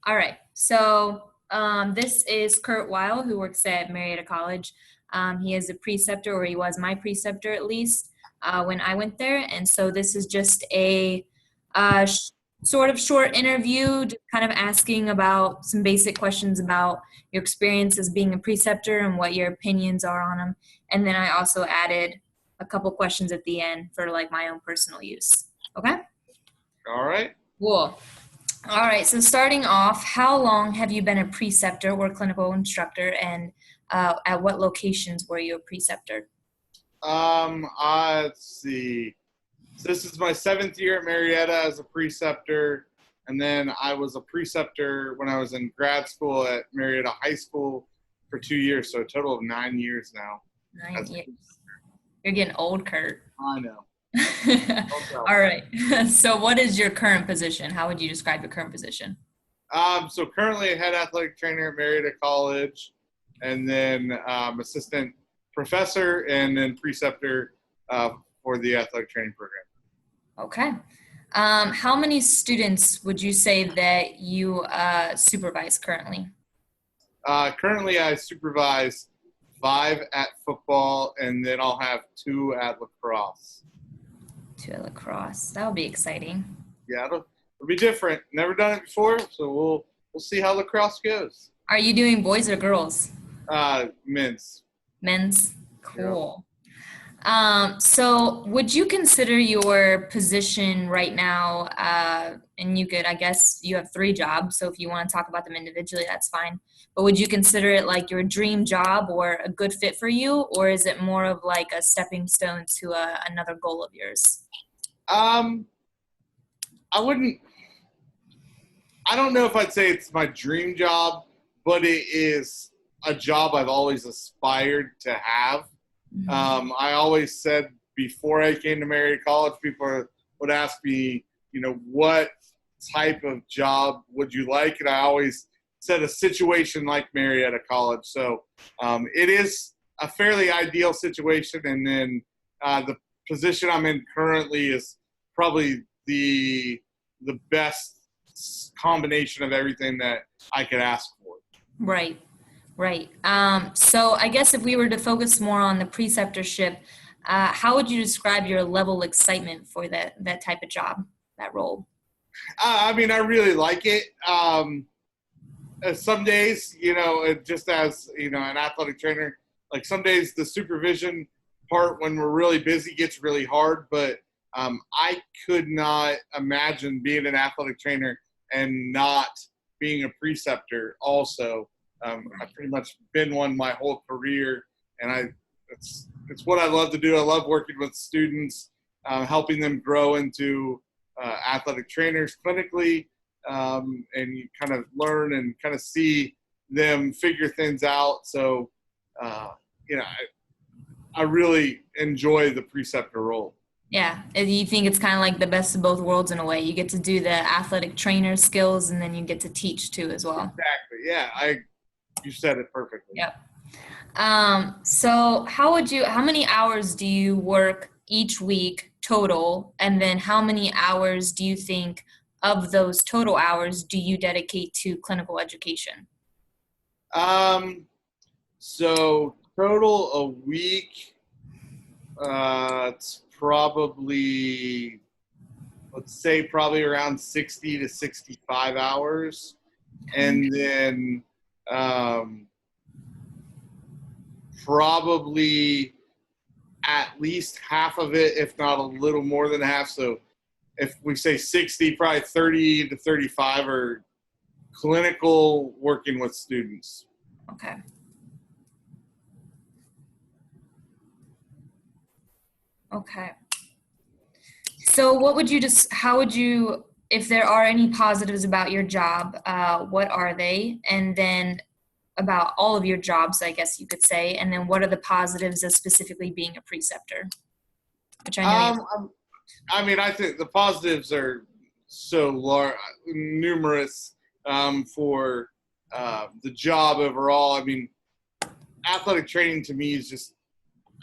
All right. So this is Kurt Weil, who works at Marietta College. He is a preceptor, or he was my preceptor at least when I went there. And so this is just a sort of short interview, just kind of asking about some basic questions about your experience as being a preceptor and what your opinions are on them. And then I also added a couple questions at the end for like my own personal use. Okay? All right. Cool. All right, so starting off, how long have you been a preceptor or clinical instructor, and at what locations were you a preceptor? Let's see. So this is my 7th year at Marietta as a preceptor, and then I was a preceptor when I was in grad school at Marietta High School for 2 years, so a total of 9 years now. 9 years. You're getting old, Kurt. I know. All right. So what is your current position? How would you describe your current position? So currently a head athletic trainer at Marietta College, and then assistant professor, and then preceptor for the athletic training program. Okay. How many students would you say that you supervise currently? Currently, I supervise 5 at football, and then I'll have 2 at lacrosse. 2 at lacrosse. That'll be exciting. Yeah, it'll be different. Never done it before, so we'll see how lacrosse goes. Are you doing boys or girls? Men's. Men's. Cool. So would you consider your position right now, and you could, I guess you have 3 jobs, so if you want to talk about them individually, that's fine. But would you consider it like your dream job or a good fit for you, or is it more of like a stepping stone to another goal of yours? I don't know if I'd say it's my dream job, but it is a job I've always aspired to have. Mm-hmm. I always said before I came to Marietta College, people would ask me, what type of job would you like? And I always said a situation like Marietta College. So it is a fairly ideal situation. And then the position I'm in currently is probably the best combination of everything that I could ask for. Right. Right. So I guess if we were to focus more on the preceptorship, how would you describe your level of excitement for that type of job, that role? I really like it. Some days, just as, an athletic trainer, like some days the supervision part when we're really busy gets really hard, but I could not imagine being an athletic trainer and not being a preceptor also. I've pretty much been one my whole career, and it's what I love to do. I love working with students, helping them grow into athletic trainers clinically, and you kind of learn and kind of see them figure things out. So, I really enjoy the preceptor role. Yeah. You think it's kind of like the best of both worlds in a way. You get to do the athletic trainer skills, and then you get to teach too as well. Exactly. Yeah. You said it perfectly. Yep. So how many hours do you work each week total? And then how many hours do you think of those total hours do you dedicate to clinical education? So total a week, it's probably, let's say probably around 60 to 65 hours. And then, probably at least half of it, if not a little more than half. So if we say 60, probably 30 to 35 are clinical working with students. Okay. Okay. So how would you, if there are any positives about your job, what are they? And then about all of your jobs, I guess you could say, and then what are the positives of specifically being a preceptor? Which I know I think the positives are so numerous for the job overall. Athletic training to me is just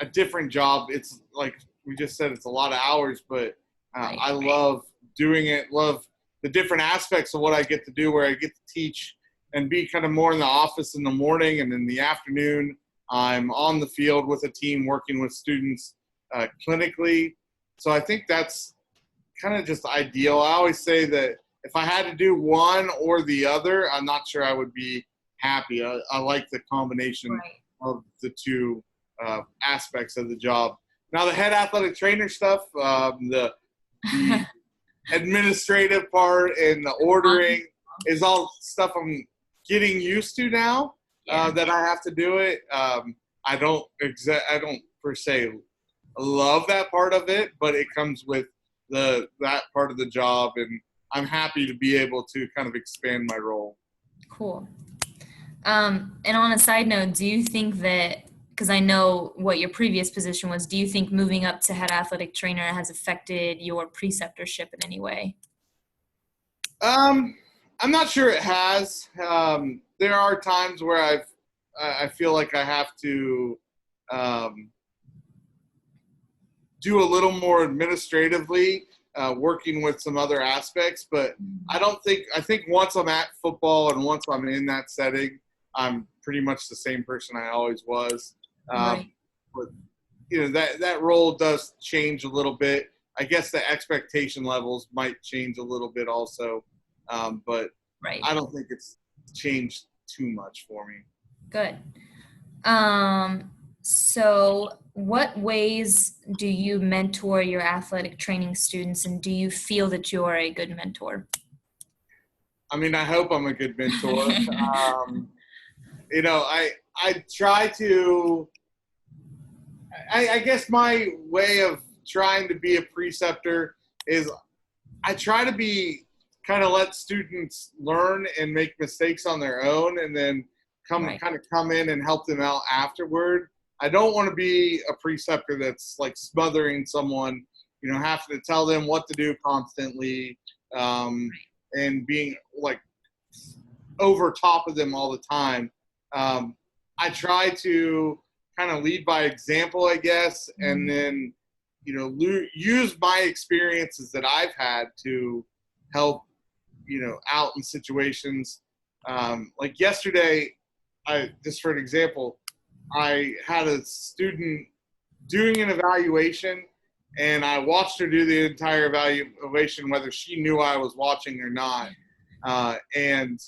a different job. It's like we just said, it's a lot of hours, but I love doing it, love the different aspects of what I get to do, where I get to teach and be kind of more in the office in the morning, and in the afternoon I'm on the field with a team working with students clinically. So I think that's kind of just ideal. I always say that if I had to do one or the other, I'm not sure I would be happy. I like the combination Right. of the two aspects of the job. Now, the head athletic trainer stuff, the administrative part and the ordering is all stuff I'm getting used to now. That I have to do it. I don't per se love that part of it, but it comes with that part of the job, and I'm happy to be able to kind of expand my role. Cool. And on a side note, do you think that, because I know what your previous position was, do you think moving up to head athletic trainer has affected your preceptorship in any way? I'm not sure it has. There are times where I feel like I have to do a little more administratively, working with some other aspects, but I think once I'm at football and once I'm in that setting, I'm pretty much the same person I always was. Right. But that role does change a little bit. I guess the expectation levels might change a little bit also, but Right. I don't think it's changed too much for me. Good. So what ways do you mentor your athletic training students, and do you feel that you are a good mentor? I mean, I hope I'm a good mentor. I try to. I guess my way of trying to be a preceptor is I try to be kind of let students learn and make mistakes on their own, and then come in and help them out afterward. I don't want to be a preceptor that's like smothering someone, having to tell them what to do constantly, and being like over top of them all the time. I try to kind of lead by example, I guess, and then, use my experiences that I've had to help, out in situations. Like yesterday, just for an example, I had a student doing an evaluation, and I watched her do the entire evaluation, whether she knew I was watching or not. And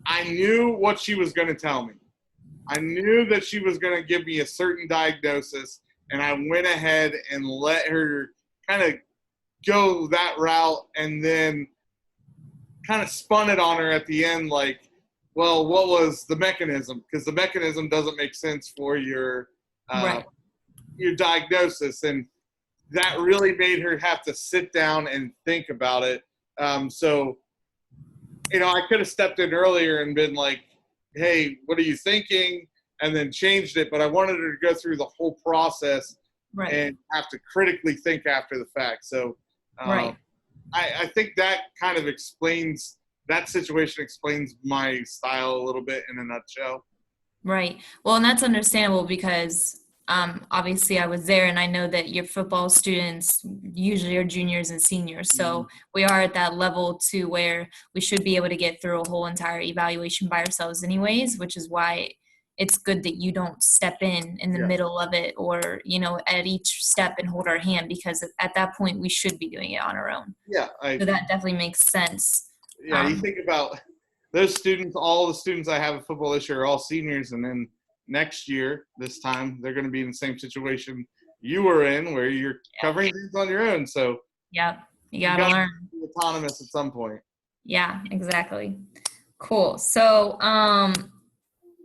I knew what she was going to tell me. I knew that she was going to give me a certain diagnosis, and I went ahead and let her kind of go that route, and then kind of spun it on her at the end, like, well, what was the mechanism? Because the mechanism doesn't make sense for your diagnosis, and that really made her have to sit down and think about it. So, I could have stepped in earlier and been like, hey, what are you thinking? And then changed it, but I wanted her to go through the whole process and have to critically think after the fact. So I think that kind of that situation explains my style a little bit in a nutshell. Right. Well, and that's understandable because obviously I was there, and I know that your football students usually are juniors and seniors. So we are at that level to where we should be able to get through a whole entire evaluation by ourselves anyways, which is why it's good that you don't step in the middle of it, or, at each step and hold our hand, because at that point we should be doing it on our own. Yeah. So that definitely makes sense. Yeah. You think about those students, all the students I have at football this year are all seniors, and then next year, this time, they're going to be in the same situation you were in, where you're covering things on your own. So you gotta learn. Be autonomous at some point. Yeah, exactly. Cool. So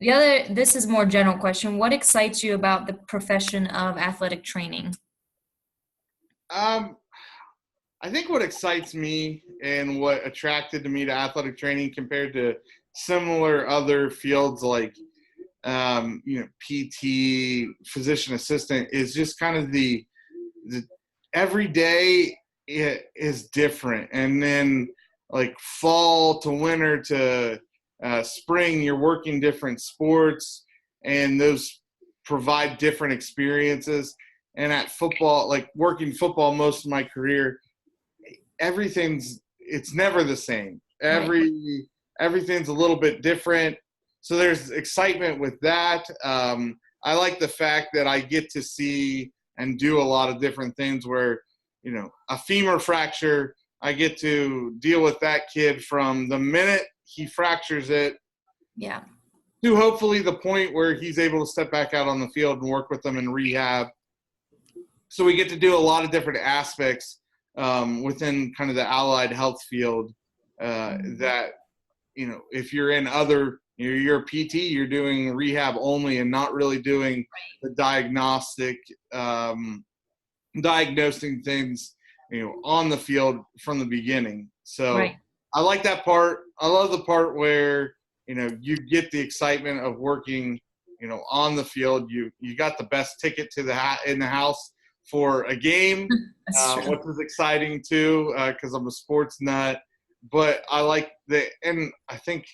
this is more general question. What excites you about the profession of athletic training? I think what excites me and what attracted me to athletic training compared to similar other fields like PT, physician assistant, is just kind of the every day it is different. And then like fall to winter to spring, you're working different sports, and those provide different experiences. And at football, like working football most of my career, everything's it's never the same. Right. Everything's a little bit different. So there's excitement with that. I like the fact that I get to see and do a lot of different things where, a femur fracture, I get to deal with that kid from the minute he fractures it Yeah. to hopefully the point where he's able to step back out on the field and work with them in rehab. So we get to do a lot of different aspects within kind of the allied health field that, if you're in you're a PT, you're doing rehab only and not really doing the diagnosing things, on the field from the beginning. So Right. I like that part. I love the part where, you get the excitement of working, on the field. You got the best ticket to in the house for a game, That's true. which is exciting too, because I'm a sports nut. But I like and I think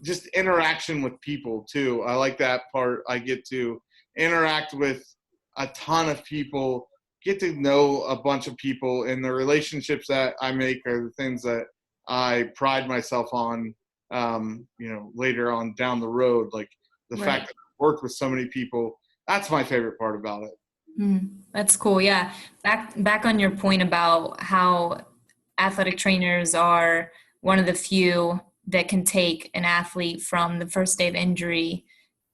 just interaction with people too. I like that part. I get to interact with a ton of people, get to know a bunch of people, and the relationships that I make are the things that I pride myself on, later on down the road. Like the fact that I've worked with so many people, that's my favorite part about it. That's cool. Yeah. Back on your point about how athletic trainers are one of the few that can take an athlete from the first day of injury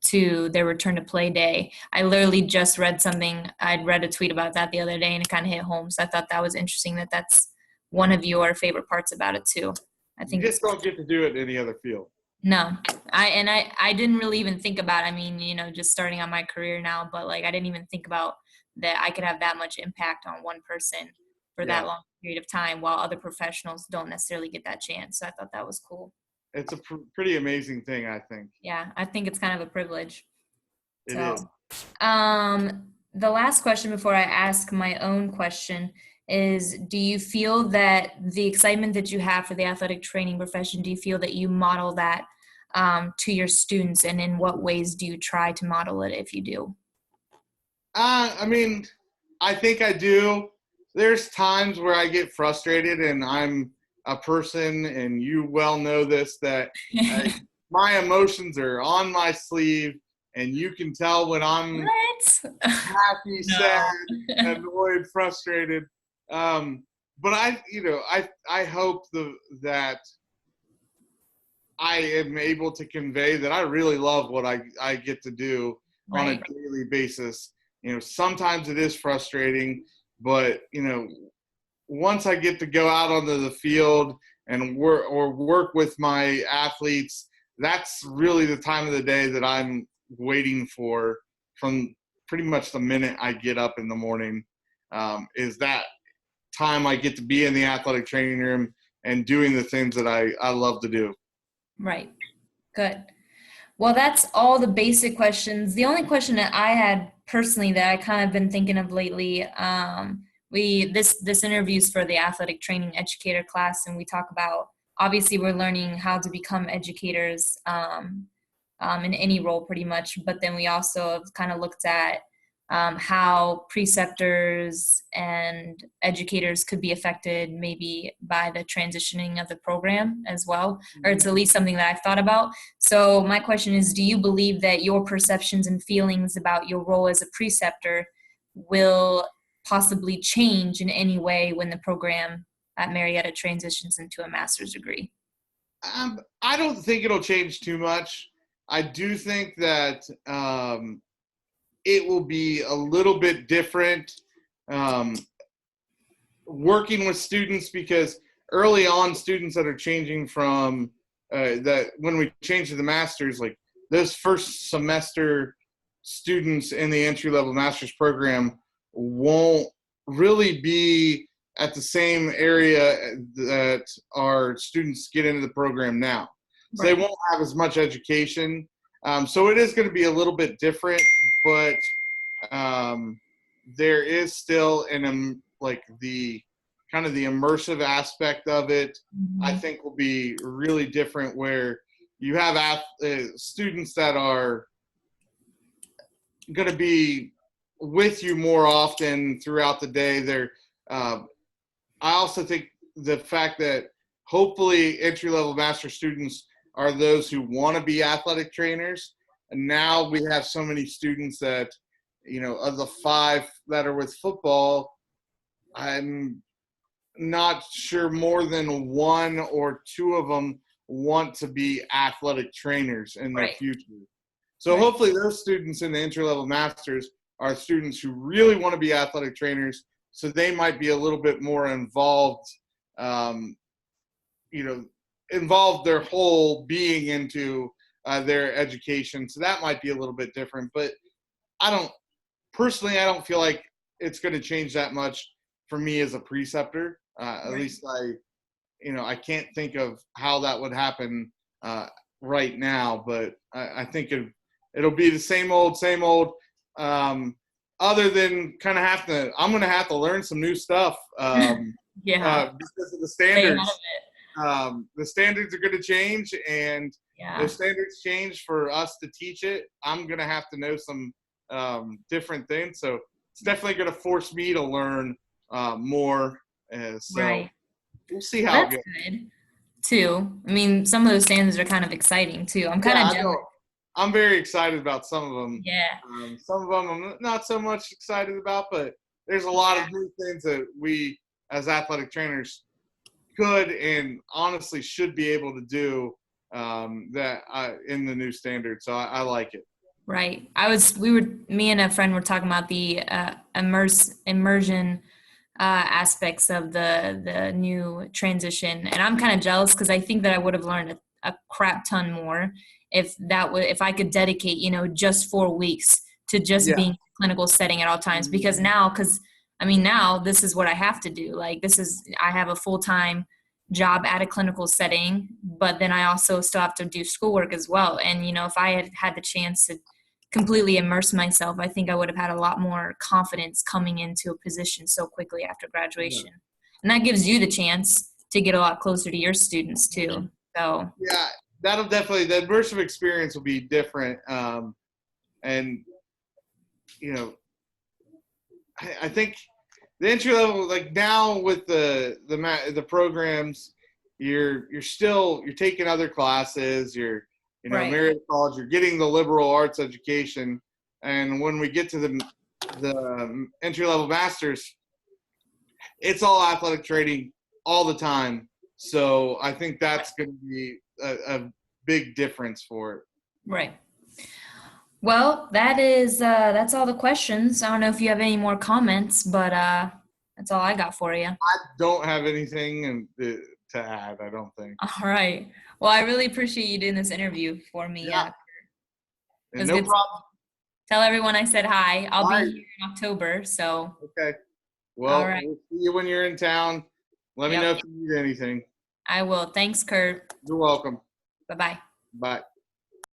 to their return to play day. I literally just read something. I'd read a tweet about that the other day, and it kind of hit home. So I thought that was interesting that that's one of your favorite parts about it too. I You think it's just don't get to do it in any other field. no, I didn't really even think about, I mean, just starting on my career now, but like, I didn't even think about that I could have that much impact on one person for that Yeah. long period of time while other professionals don't necessarily get that chance. So I thought that was cool. It's a pretty amazing thing, I think. Yeah, I think it's kind of a privilege. It So, is. the last question before I ask my own question is, do you feel that the excitement that you have for the athletic training profession, do you feel that you model that to your students, and in what ways do you try to model it if you do? I mean, I think I do. There's times where I get frustrated, and I'm a person, and you well know this, that my emotions are on my sleeve, and you can tell when I'm What? happy, sad, No. annoyed, frustrated. But I hope that I am able to convey that I really love what I get to do on a Right. daily basis. Sometimes it is frustrating, but once I get to go out onto the field and work with my athletes, that's really the time of the day that I'm waiting for from pretty much the minute I get up in the morning, is that time I get to be in the athletic training room and doing the things that I love to do. Right. Good. Well, that's all the basic questions. The only question that I had personally that I kind of been thinking of lately, this interview is for the athletic training educator class, and we talk about, obviously we're learning how to become educators in any role pretty much, but then we also have kind of looked at how preceptors and educators could be affected maybe by the transitioning of the program as well, or it's at least something that I've thought about. So my question is, do you believe that your perceptions and feelings about your role as a preceptor will possibly change in any way when the program at Marietta transitions into a master's degree? I don't think it'll change too much. I do think that it will be a little bit different working with students, because early on, students that are changing from that when we change to the masters, like those first semester students in the entry-level master's program won't really be at the same area that our students get into the program now. So they won't have as much education. So it is going to be a little bit different, but there is still like the kind of the immersive aspect of it. I think will be really different, where you have students that are going to be with you more often throughout the day. I also think the fact that hopefully entry-level master students are those who want to be athletic trainers. And now we have so many students that, of the 5 that are with football, I'm not sure more than 1 or 2 of them want to be athletic trainers in their Right. future. So Right. hopefully those students in the entry-level masters are students who really want to be athletic trainers, so they might be a little bit more involved, involve their whole being into their education. So that might be a little bit different, but I don't feel like it's going to change that much for me as a preceptor. At least I can't think of how that would happen right now, but I think it'll be the same old, other than I'm going to have to learn some new stuff Yeah. because of the Stay ahead of standards. The standards are going to change, and Yeah. if standards change for us to teach it, I'm going to have to know some different things. So it's definitely going to force me to learn more. So Right. we'll see Well, how it that's goes. good too. I mean, some of those standards are kind of exciting too. I'm Yeah, kind of I jealous. know. I'm very excited about some of them. Yeah. Some of them I'm not so much excited about, but there's a lot of new things that we as athletic trainers could and honestly should be able to do in the new standard. So I like it. Right. Me and a friend were talking about the immersion aspects of the new transition, and I'm kind of jealous because I think that I would have learned a crap ton more if I could dedicate, just 4 weeks to just Yeah. being in a clinical setting at all times. Because now this is what I have to do. Like I have a full-time job at a clinical setting, but then I also still have to do schoolwork as well. And if I had had the chance to completely immerse myself, I think I would have had a lot more confidence coming into a position so quickly after graduation. And that gives you the chance to get a lot closer to your students too. So Yeah, that'll definitely, the immersive experience will be different. And, I think the entry level, like now with the programs, you're taking other classes, right. Merit College, you're getting the liberal arts education, and when we get to the entry level masters, it's all athletic training all the time. So I think that's going to be a big difference for it. Right. Well, that's all the questions. I don't know if you have any more comments, but that's all I got for you. I don't have anything to add, I don't think. All right. Well, I really appreciate you doing this interview for me. Yeah. It was No good. problem. Tell everyone I said hi. I'll Hi. be here in October, so. Okay. All Well, right. we'll see you when you're in town. Let me Yep. know if you need anything. I will. Thanks, Kurt. You're welcome. Bye-bye. Bye.